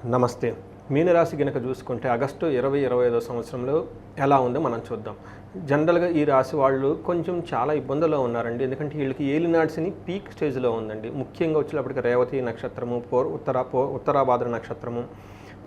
నమస్తే. మీనరాశి గనక చూసుకుంటే ఆగస్టు 2025 సంవత్సరంలో ఎలా ఉందో మనం చూద్దాం. జనరల్‌గా ఈ రాశి వాళ్ళు కొంచెం చాలా ఇబ్బందుల్లో ఉన్నారండి. ఎందుకంటే వీళ్ళకి ఏలినాటి శని పీక్ స్టేజ్‌లో ఉందండి. ముఖ్యంగా వచ్చేటప్పటికి రేవతి నక్షత్రము, ఉత్తరాభాద్ర నక్షత్రము,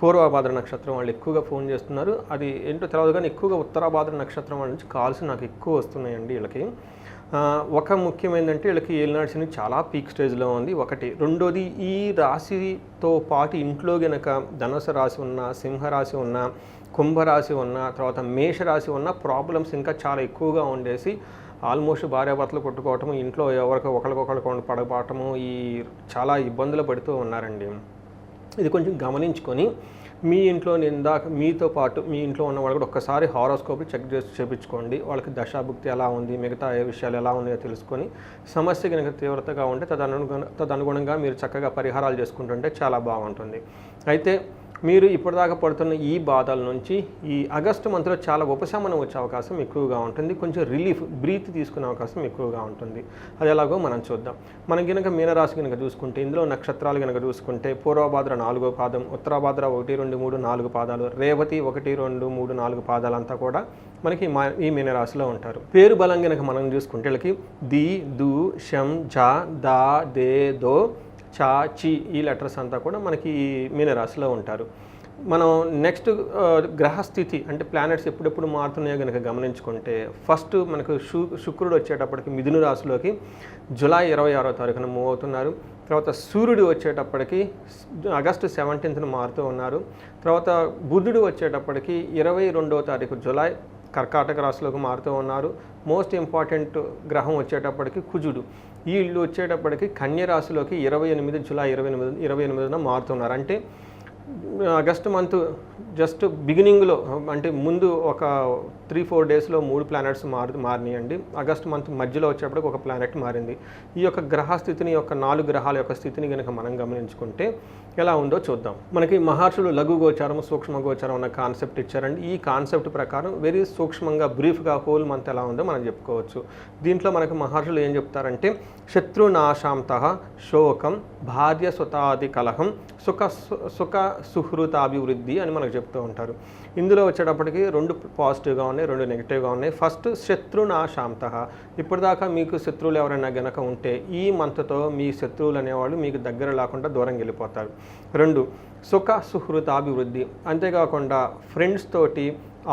పూర్వభాద్ర నక్షత్రం వాళ్ళు ఎక్కువగా ఫోన్ చేస్తున్నారు. అది ఏంటో తెలవదు కానీ ఎక్కువగా ఉత్తరాభాద్ర నక్షత్రం వాళ్ళ నుంచి కాల్స్ నాకు ఎక్కువ వస్తున్నాయండి వీళ్ళకి. ఒక ముఖ్యమైనదంటే వీళ్ళకి ఏలినాటి శని చాలా పీక్ స్టేజ్లో ఉంది ఒకటి. రెండోది ఈ రాశితో పాటు ఇంట్లో గనక ధనుసు రాశి ఉన్న, సింహరాశి ఉన్న, కుంభరాశి ఉన్న, తర్వాత మేషరాశి ఉన్న ప్రాబ్లమ్స్ ఇంకా చాలా ఎక్కువగా ఉండేసి ఆల్మోస్ట్ భార్యాభర్తలు కొట్టుకోవటము, ఇంట్లో ఒకరికొకరు పడపోవటము, ఈ చాలా ఇబ్బందులు పడుతూ ఉన్నారండి. ఇది కొంచెం గమనించుకొని మీ ఇంట్లో ఇందాక మీతో పాటు మీ ఇంట్లో ఉన్న వాళ్ళు కూడా ఒక్కసారి హారోస్కోప్ చెక్ చేసి చేయించుకోండి. వాళ్ళకి దశాభుక్తి ఎలా ఉంది, మిగతా ఏ విషయాలు ఎలా ఉన్నాయో తెలుసుకొని సమస్య కనుక తీవ్రతగా ఉంటే తదనుగుణంగా మీరు చక్కగా పరిహారాలు చేసుకుంటుంటే చాలా బాగుంటుంది. అయితే మీరు ఇప్పటిదాకా పడుతున్న ఈ బాధల నుంచి ఈ ఆగస్టు మంత్లో చాలా ఉపశమనం వచ్చే అవకాశం ఎక్కువగా ఉంటుంది. కొంచెం రిలీఫ్ బ్రీత్ తీసుకునే అవకాశం ఎక్కువగా ఉంటుంది. అది ఎలాగో మనం చూద్దాం. మనం కనుక మీనరాశి కనుక చూసుకుంటే ఇందులో నక్షత్రాలు కనుక చూసుకుంటే పూర్వభాద్ర 4వ పాదం, ఉత్తరాభాద్ర 1, 2, 3, 4 పాదాలు, రేవతి 1, 2, 3, 4 పాదాలంతా కూడా మనకి ఈ మీనరాశిలో ఉంటారు. పేరు బలం కనుక మనం చూసుకుంటే వీళ్ళకి ది, దు, షం, జ, దా, దే, దో, చా, చి ఈ లెటర్స్ అంతా కూడా మనకి ఈ మీనరాశిలో ఉంటారు. మనం నెక్స్ట్ గ్రహస్థితి అంటే ప్లానెట్స్ ఎప్పుడెప్పుడు మారుతున్నాయో కనుక గమనించుకుంటే ఫస్ట్ మనకు శుక్రుడు వచ్చేటప్పటికి మిథున రాశిలోకి జూలై 26వ తారీఖున మూవ్ అవుతున్నారు. తర్వాత సూర్యుడు వచ్చేటప్పటికి ఆగస్టు 17న మారుతూ ఉన్నారు. తర్వాత బుధుడు వచ్చేటప్పటికి 22వ తారీఖు జూలై కర్కాటక రాశిలోకి మారుతూ ఉన్నారు. మోస్ట్ ఇంపార్టెంట్ గ్రహం వచ్చేటప్పటికి కుజుడు. వీళ్ళు వచ్చేటప్పటికి కన్య రాశిలోకి 28 జూలై 28న మారుతున్నారు. అంటే ఆగస్టు మంత్ జస్ట్ బిగినింగ్లో అంటే ముందు ఒక 3-4 డేస్లో 3 ప్లానెట్స్ మారినాయండి. ఆగస్టు మంత్ మధ్యలో వచ్చేటప్పటికి ఒక ప్లానెట్ మారింది. ఈ యొక్క గ్రహస్థితిని 4 గ్రహాల యొక్క స్థితిని కనుక మనం గమనించుకుంటే ఎలా ఉందో చూద్దాం. మనకి మహర్షులు లఘు గోచారం, సూక్ష్మ గోచారం అన్న కాన్సెప్ట్ ఇచ్చారండి. ఈ కాన్సెప్ట్ ప్రకారం వెరీ సూక్ష్మంగా బ్రీఫ్గా హోల్ మంత్ ఎలా ఉందో మనం చెప్పుకోవచ్చు. దీంట్లో మనకి మహర్షులు ఏం చెప్తారంటే శత్రునాశాంతః శోకం భార్య సుతాది కలహం సుఖ సుహృతాభివృద్ధి అని మనకు చెప్తూ ఉంటారు. ఇందులో వచ్చేటప్పటికి 2 పాజిటివ్గా ఉన్నాయి, 2 నెగిటివ్గా ఉన్నాయి. ఫస్ట్ శత్రునాశాంతః, ఇప్పటిదాకా మీకు శత్రువులు ఎవరైనా గనక ఉంటే ఈ మంత్తో మీ శత్రువులు అనేవాళ్ళు మీకు దగ్గర లేకుండా దూరం వెళ్ళిపోతారు. 2 సుఖ సుహృతాభివృద్ధి, అంతేకాకుండా ఫ్రెండ్స్ తోటి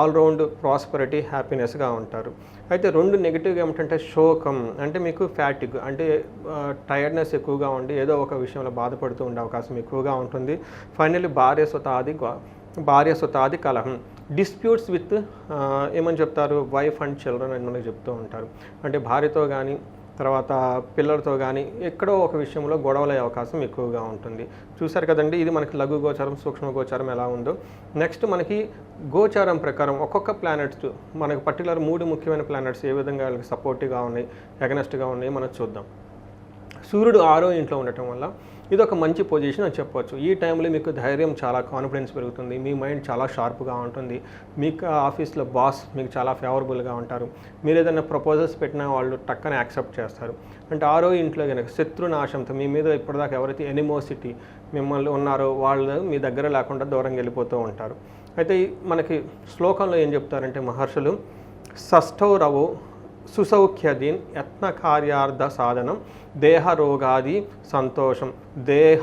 ఆల్రౌండ్ ప్రాస్పరిటీ హ్యాపీనెస్గా ఉంటారు. అయితే 2 నెగిటివ్గా ఏమిటంటే శోకం, అంటే మీకు ఫ్యాటిగ్ అంటే టైర్డ్నెస్ ఎక్కువగా ఉండి ఏదో ఒక విషయంలో బాధపడుతూ ఉండే అవకాశం ఎక్కువగా ఉంటుంది. ఫైనల్లీ భార్య సుతాది కలహం, డిస్ప్యూట్స్ విత్ ఏమని చెప్తారు వైఫ్ అండ్ చిల్డ్రన్ అని మనకు చెప్తూ ఉంటారు. అంటే భార్యతో కానీ తర్వాత పిల్లలతో కానీ ఎక్కడో ఒక విషయంలో గొడవలయ్యే అవకాశం ఎక్కువగా ఉంటుంది. చూశారు కదండి, ఇది మనకి లఘు గోచారం, సూక్ష్మ గోచారం ఎలా ఉందో. నెక్స్ట్ మనకి గోచారం ప్రకారం ఒక్కొక్క ప్లానెట్స్ మనకు పర్టికులర్ 3 ముఖ్యమైన ప్లానెట్స్ ఏ విధంగా వాళ్ళకి సపోర్టివ్గా ఉన్నాయి, ఎగనెస్ట్గా ఉన్నాయి మనం చూద్దాం. సూర్యుడు 6వ ఇంట్లో ఉండటం వల్ల ఇది ఒక మంచి పొజిషన్ అని చెప్పవచ్చు. ఈ టైంలో మీకు ధైర్యం, చాలా కాన్ఫిడెన్స్ పెరుగుతుంది, మీ మైండ్ చాలా షార్ప్గా ఉంటుంది, మీకు ఆఫీస్లో బాస్ మీకు చాలా ఫేవరబుల్గా ఉంటారు. మీరు ఏదైనా ప్రపోజల్స్ పెట్టినా వాళ్ళు టక్కన యాక్సెప్ట్ చేస్తారు. అంటే 6వ ఇంట్లో కనుక శత్రునాశంతో మీ మీద ఇప్పటిదాకా ఎవరైతే ఎనిమోసిటీ మిమ్మల్ని ఉన్నారో వాళ్ళు మీ దగ్గర లేకుండా దూరంగా వెళ్ళిపోతూ ఉంటారు. అయితే మనకి శ్లోకంలో ఏం చెప్తారంటే మహర్షులు షష్ఠౌరవో సుసౌఖ్యదీన్ యత్న కార్యార్థ సాధనం దేహ రోగాది సంతోషం దేహ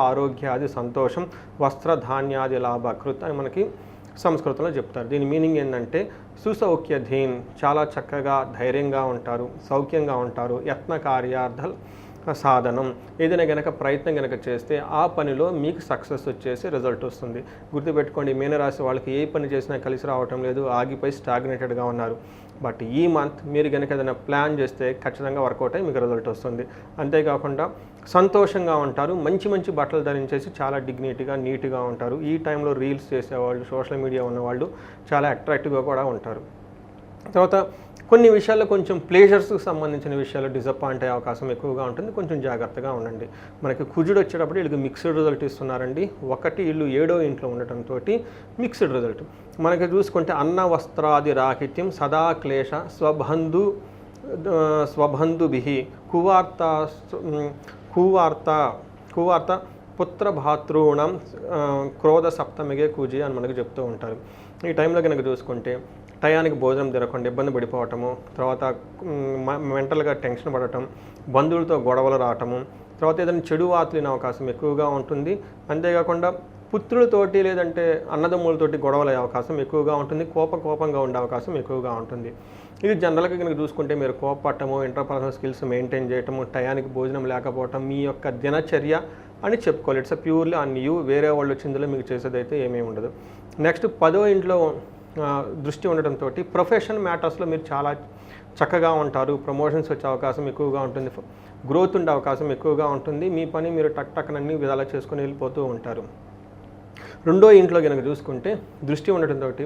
ఆరోగ్యాది సంతోషం వస్త్రధాన్యాది లాభకృత్ అని మనకి సంస్కృతంలో చెప్తారు. దీని మీనింగ్ ఏంటంటే సుసౌఖ్యధీన్, చాలా చక్కగా ధైర్యంగా ఉంటారు, సౌఖ్యంగా ఉంటారు. యత్న కార్యార్థ సాధనం, ఏదైనా గనక ప్రయత్నం గనక చేస్తే ఆ పనిలో మీకు సక్సెస్ వచ్చేసి రిజల్ట్ వస్తుంది. గుర్తుపెట్టుకోండి, మీనరాశి వాళ్ళకి ఏ పని చేసినా కలిసి రావటం లేదు, ఆగిపోయి స్టాగ్నేటెడ్గా ఉన్నారు. బట్ ఈ మంత్ మీరు కనుక ఏదైనా ప్లాన్ చేస్తే ఖచ్చితంగా వర్కౌట్ అయ్యి మీకు రిజల్ట్ వస్తుంది. అంతేకాకుండా సంతోషంగా ఉంటారు, మంచి బట్టలు ధరించేసి చాలా డిగ్నిటీగా నీట్గా ఉంటారు. ఈ టైంలో రీల్స్ చేసేవాళ్ళు, సోషల్ మీడియా ఉన్నవాళ్ళు చాలా అట్రాక్టివ్గా కూడా ఉంటారు. తర్వాత కొన్ని విషయాల్లో కొంచెం ప్లేజర్స్కి సంబంధించిన విషయాల్లో డిసప్పాయింట్ అయ్యే అవకాశం ఎక్కువగా ఉంటుంది, కొంచెం జాగ్రత్తగా ఉండండి. మనకి కుజుడు వచ్చేటప్పుడు వీళ్ళకి మిక్స్డ్ రిజల్ట్ ఇస్తున్నారండి. ఒకటి వీళ్ళు 7వ ఇంట్లో ఉండటంతో మిక్స్డ్ రిజల్ట్. మనకి చూసుకుంటే అన్న వస్త్రాది రాహిత్యం సదా క్లేశ స్వబంధుభి కువార్త పుత్ర భాతృణం క్రోధ సప్తమిగే కూజి అని మనకు చెప్తూ ఉంటారు. ఈ టైంలో కనుక చూసుకుంటే టయానికి భోజనం తినకుండా ఇబ్బంది పడిపోవటము, తర్వాత మెంటల్గా టెన్షన్ పడటం, బంధువులతో గొడవలు రావటము, తర్వాత ఏదైనా చెడు వార్తలిన అవకాశం ఎక్కువగా ఉంటుంది. అంతేకాకుండా పుత్రులతోటి లేదంటే అన్నదమ్ములతోటి గొడవలు అయ్యే అవకాశం ఎక్కువగా ఉంటుంది. కోపంగా ఉండే అవకాశం ఎక్కువగా ఉంటుంది. ఇది జనరల్గా కనుక చూసుకుంటే మీరు కోపపడటము, ఇంటర్పర్సనల్ స్కిల్స్ మెయింటైన్ చేయటము, టయానికి భోజనం లేకపోవటం మీ యొక్క దినచర్య అని చెప్పుకోవాలి. It's purely on you. వేరే వాళ్ళు వచ్చిందులో మీకు చేసేదైతే ఏమీ ఉండదు. నెక్స్ట్ 10వ ఇంట్లో దృష్టి ఉండటంతో ప్రొఫెషన్ మ్యాటర్స్లో మీరు చాలా చక్కగా ఉంటారు. ప్రమోషన్స్ వచ్చే అవకాశం ఎక్కువగా ఉంటుంది. గ్రోత్ ఉండే అవకాశం ఎక్కువగా ఉంటుంది. మీ పని మీరు టక్నన్ని విధాలా చేసుకుని వెళ్ళిపోతూ ఉంటారు. 2వ ఇంట్లో కనుక చూసుకుంటే దృష్టి ఉండటంతో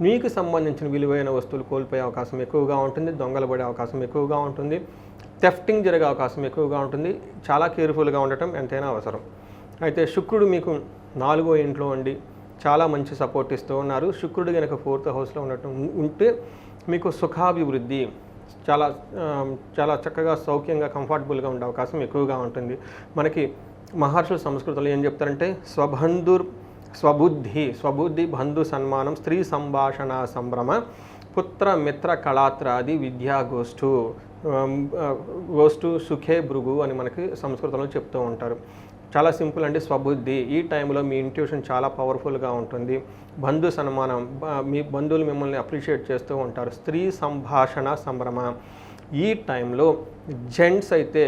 మీకు సంబంధించిన విలువైన వస్తువులు కోల్పోయే అవకాశం ఎక్కువగా ఉంటుంది. దొంగలు పడే అవకాశం ఎక్కువగా ఉంటుంది. థెఫ్టింగ్ జరిగే అవకాశం ఎక్కువగా ఉంటుంది. చాలా కేర్ఫుల్గా ఉండటం ఎంతైనా అవసరం. అయితే శుక్రుడు మీకు 4వ ఇంట్లో ఉండి చాలా మంచి సపోర్ట్ ఇస్తూ ఉన్నారు. శుక్రుడు కనుక 4th హౌస్లో ఉంటే మీకు సుఖాభివృద్ధి, చాలా చాలా చక్కగా సౌఖ్యంగా కంఫర్టబుల్గా ఉండే అవకాశం ఎక్కువగా ఉంటుంది. మనకి మహర్షుల సంస్కృతంలో ఏం చెప్తారంటే స్వబుద్ధి బంధు సన్మానం, స్త్రీ సంభాషణ సంభ్రమ, పుత్ర మిత్ర కళాత్రాది విద్యా గోష్ఠు సుఖే భృగు అని మనకి సంస్కృతంలో చెప్తూ ఉంటారు. చాలా సింపుల్ అండి. స్వబుద్ధి. ఈ టైంలో మీ ఇంట్యూషన్ చాలా పవర్ఫుల్గా ఉంటుంది. బంధు సన్మానం, మీ బంధువులు మిమ్మల్ని అప్రిషియేట్ చేస్తూ ఉంటారు. స్త్రీ సంభాషణ సంభ్రమ. ఈ టైంలో జెంట్స్ అయితే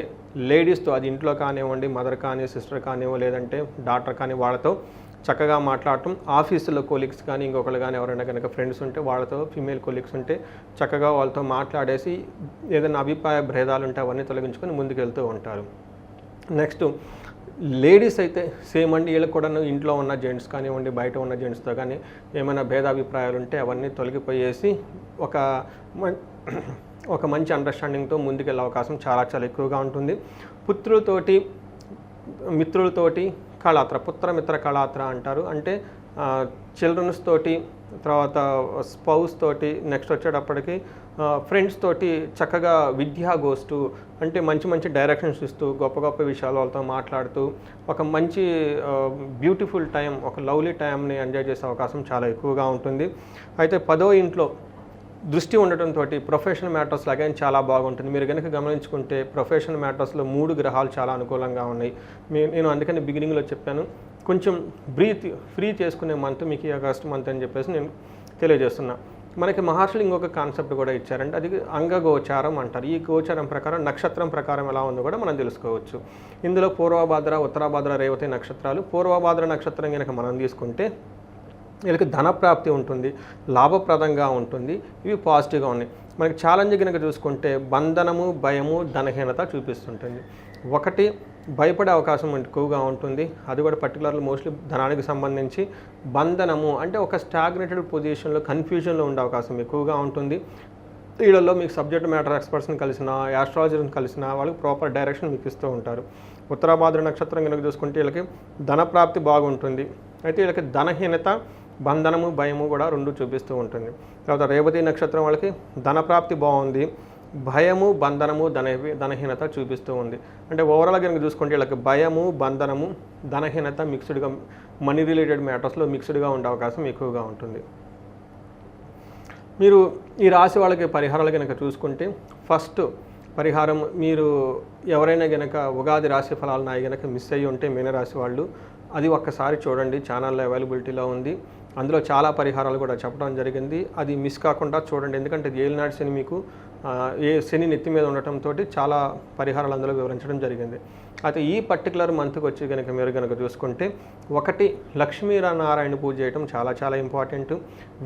లేడీస్తో, అది ఇంట్లో కానివ్వండి, మదర్ కానీ, సిస్టర్ కానివ్వండి, లేదంటే డాక్టర్ కానీ, వాళ్ళతో చక్కగా మాట్లాడటం. ఆఫీసులో కొలీగ్స్ కానీ ఇంకొకరు కానీ ఎవరైనా కనుక ఫ్రెండ్స్ ఉంటే వాళ్ళతో, ఫీమేల్ కొలీగ్స్ ఉంటే చక్కగా వాళ్ళతో మాట్లాడేసి ఏదైనా అభిప్రాయ భేదాలు ఉంటే అవన్నీ తొలగించుకొని ముందుకు వెళ్తూ ఉంటారు. నెక్స్ట్ లేడీస్ అయితే సేమ్ అండి. వీళ్ళకి కూడా ఇంట్లో ఉన్న జెంట్స్ కానివ్వండి, బయట ఉన్న జెంట్స్తో కానీ ఏమైనా భేదాభిప్రాయాలు ఉంటే అవన్నీ తొలగిపోయేసి ఒక మంచి అండర్స్టాండింగ్తో ముందుకెళ్ళే అవకాశం చాలా ఎక్కువగా ఉంటుంది. మిత్రులతోటి కళాత్ర, పుత్రమిత్ర కళాత్ర అంటారు. అంటే చిల్డ్రన్స్ తోటి, తర్వాత స్పౌస్ తోటి, నెక్స్ట్ వచ్చేటప్పటికి ఫ్రెండ్స్ తోటి చక్కగా విద్యా గోష్ఠు, అంటే మంచి డైరెక్షన్స్ ఇస్తూ గొప్ప విషయాలు వాళ్ళతో మాట్లాడుతూ ఒక మంచి బ్యూటిఫుల్ టైం, ఒక లవ్లీ టైంని ఎంజాయ్ చేసే అవకాశం చాలా ఎక్కువగా ఉంటుంది. అయితే 10వ ఇంట్లో దృష్టి ఉండటంతో ప్రొఫెషనల్ మ్యాటర్స్ లాగా చాలా బాగుంటుంది. మీరు కనుక గమనించుకుంటే ప్రొఫెషనల్ మ్యాటర్స్లో 3 గ్రహాలు చాలా అనుకూలంగా ఉన్నాయి. నేను అందుకని బిగినింగ్లో చెప్పాను, కొంచెం ఫ్రీ చేసుకునే మంత్ మీకు ఆగస్ట్ మంత్ అని చెప్పేసి నేను తెలియజేస్తున్నా. మనకి మహర్షులు ఇంకొక కాన్సెప్ట్ కూడా ఇచ్చారంటే అది అంగగోచారం అంటారు. ఈ గోచారం ప్రకారం నక్షత్రం ప్రకారం ఎలా ఉందో కూడా మనం తెలుసుకోవచ్చు. ఇందులో పూర్వభాద్ర, ఉత్తరాభాద్ర, రేవతి నక్షత్రాలు. పూర్వభాద్ర నక్షత్రం కనుక మనం తీసుకుంటే వీళ్ళకి ధనప్రాప్తి ఉంటుంది, లాభప్రదంగా ఉంటుంది. ఇవి పాజిటివ్గా ఉన్నాయి. మనకి ఛాలెంజ్ కనుక చూసుకుంటే బంధనము, భయము, ధనహీనత చూపిస్తుంటుంది. ఒకటి భయపడే అవకాశం ఎక్కువగా ఉంటుంది. అది కూడా పర్టికులర్లీ మోస్ట్లీ ధనానికి సంబంధించి. బంధనము అంటే ఒక స్టాగ్నేటెడ్ పొజిషన్లో, కన్ఫ్యూజన్లో ఉండే అవకాశం ఎక్కువగా ఉంటుంది. వీళ్ళల్లో మీకు సబ్జెక్ట్ మ్యాటర్ ఎక్స్పర్ట్స్ని కలిసిన, యాస్ట్రాలజర్ని కలిసిన వాళ్ళకి ప్రాపర్ డైరెక్షన్ మీకు ఇస్తూ ఉంటారు. ఉత్తరాభాద్ర నక్షత్రం కనుక చూసుకుంటే వీళ్ళకి ధనప్రాప్తి బాగుంటుంది. అయితే వీళ్ళకి ధనహీనత, బంధనము, భయము కూడా 2 చూపిస్తూ ఉంటుంది. తర్వాత రేవతి నక్షత్రం వాళ్ళకి ధనప్రాప్తి బాగుంది, భయము, బంధనము, ధనహీనత చూపిస్తూ ఉంది. అంటే ఓవరాల్గా కనుక చూసుకుంటే వీళ్ళకి భయము, బంధనము, ధనహీనత మిక్స్డ్గా, మనీ రిలేటెడ్ మ్యాటర్స్లో మిక్స్డ్గా ఉండే అవకాశం ఎక్కువగా ఉంటుంది. మీరు ఈ రాశి వాళ్ళకి పరిహారాలు కనుక చూసుకుంటే ఫస్ట్ పరిహారం, మీరు ఎవరైనా కనుక ఉగాది రాశి ఫలాలు నాయి కనుక మిస్ అయ్యి ఉంటే మీనరాశి వాళ్ళు, అది ఒక్కసారి చూడండి. ఛానల్లో అవైలబిలిటీలో ఉంది. అందులో చాలా పరిహారాలు కూడా చెప్పడం జరిగింది. అది మిస్ కాకుండా చూడండి. ఎందుకంటే ఏలినాటి శని మీకు శని నెత్తి మీద ఉండటంతో చాలా పరిహారాలు అందులో వివరించడం జరిగింది. అయితే ఈ పర్టికులర్ మంత్కి వచ్చి మీరు కనుక చూసుకుంటే 1 లక్ష్మీనారాయణ పూజ చేయడం చాలా ఇంపార్టెంట్.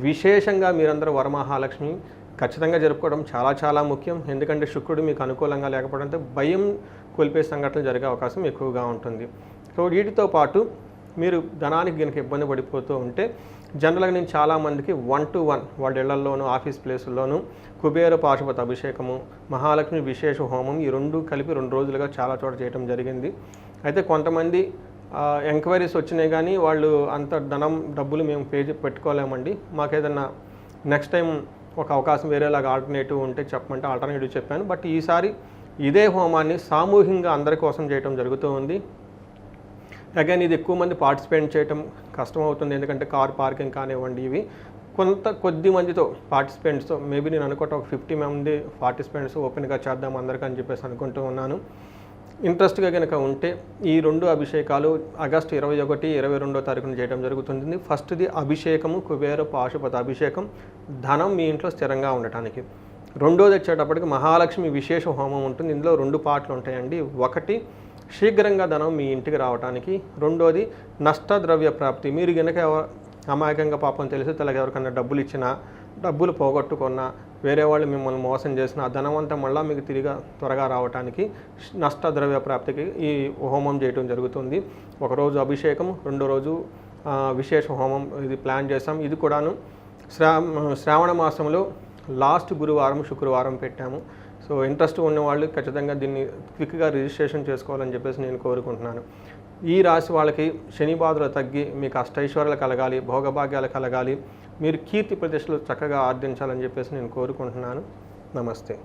విశేషంగా మీరందరూ వరమహాలక్ష్మి ఖచ్చితంగా జరుపుకోవడం చాలా ముఖ్యం. ఎందుకంటే శుక్రుడు మీకు అనుకూలంగా లేకపోవడంతో భయం కోల్పోయే సంఘటనలు జరిగే అవకాశం ఎక్కువగా ఉంటుంది. సో వీటితో పాటు మీరు ధనానికి కనుక ఇబ్బంది పడిపోతూ ఉంటే జనరల్గా నేను చాలామందికి 1-to-1 వాళ్ళ ఇళ్లలోనూ, ఆఫీస్ ప్లేసుల్లోనూ కుబేర పాశుపత అభిషేకము, మహాలక్ష్మి విశేష హోమం, ఈ 2 కలిపి 2 రోజులుగా చాలా చోట చేయడం జరిగింది. అయితే కొంతమంది ఎంక్వైరీస్ వచ్చినాయి కానీ వాళ్ళు అంత డబ్బులు మేము పెట్టుకోలేమండి, మాకేదన్నా నెక్స్ట్ టైం ఒక అవకాశం వేరేలాగా ఆల్టర్నేటివ్ ఉంటే చెప్పమంటే ఆల్టర్నేటివ్ చెప్పాను. బట్ ఈసారి ఇదే హోమాన్ని సామూహికంగా అందరి కోసం చేయడం జరుగుతూ ఉంది. అగైన్ ఇది ఎక్కువ మంది పార్టిసిపేట్ చేయటం కష్టం అవుతుంది, ఎందుకంటే కార్ పార్కింగ్ కానివ్వండి, ఇవి కొద్ది మందితో పార్టిసిపెంట్స్తో మేబీ నేను అనుకుంటా ఒక 50 మంది పార్టిసిపెంట్స్ ఓపెన్గా చేద్దాం అందరికీ అని చెప్పేసి అనుకుంటూ ఉన్నాను. ఇంట్రెస్ట్గా కనుక ఉంటే ఈ 2 అభిషేకాలు ఆగస్టు 21, 22 తారీఖున చేయడం జరుగుతుంది. ఫస్ట్ది అభిషేకము కుబేర పాశుపత అభిషేకం, ధనం మీ ఇంట్లో స్థిరంగా ఉండటానికి. రెండోది వచ్చేటప్పటికి మహాలక్ష్మి విశేష హోమం ఉంటుంది. ఇందులో 2 పార్ట్లు ఉంటాయండి. ఒకటి శీఘ్రంగా ధనం మీ ఇంటికి రావడానికి, రెండోది నష్టద్రవ్య ప్రాప్తి. మీరు కనుక అమాయకంగా పాపం తెలిసి తెలగా ఎవరికన్నా డబ్బులు ఇచ్చినా, డబ్బులు పోగొట్టుకున్నా, వేరే వాళ్ళు మిమ్మల్ని మోసం చేసిన ఆ ధనవంతా మళ్ళీ మీకు తిరిగి త్వరగా రావడానికి నష్టద్రవ్య ప్రాప్తికి ఈ హోమం చేయడం జరుగుతుంది. ఒకరోజు అభిషేకం, రెండో రోజు విశేష హోమం ఇది ప్లాన్ చేసాం. ఇది కూడాను శ్రావణ మాసంలో లాస్ట్ గురువారం శుక్రవారం పెట్టాము. సో ఇంట్రెస్ట్ ఉన్న వాళ్ళు ఖచ్చితంగా దీన్ని క్విక్గా రిజిస్ట్రేషన్ చేసుకోవాలని చెప్పేసి నేను కోరుకుంటున్నాను. ఈ రాశి వాళ్ళకి శని బాధలు తగ్గి మీకు అష్టైశ్వర్యాలు కలగాలి, భోగభాగ్యాలు కలగాలి, మీరు కీర్తి ప్రతిష్టలు చక్కగా ఆర్జించాలని చెప్పేసి నేను కోరుకుంటున్నాను. నమస్తే.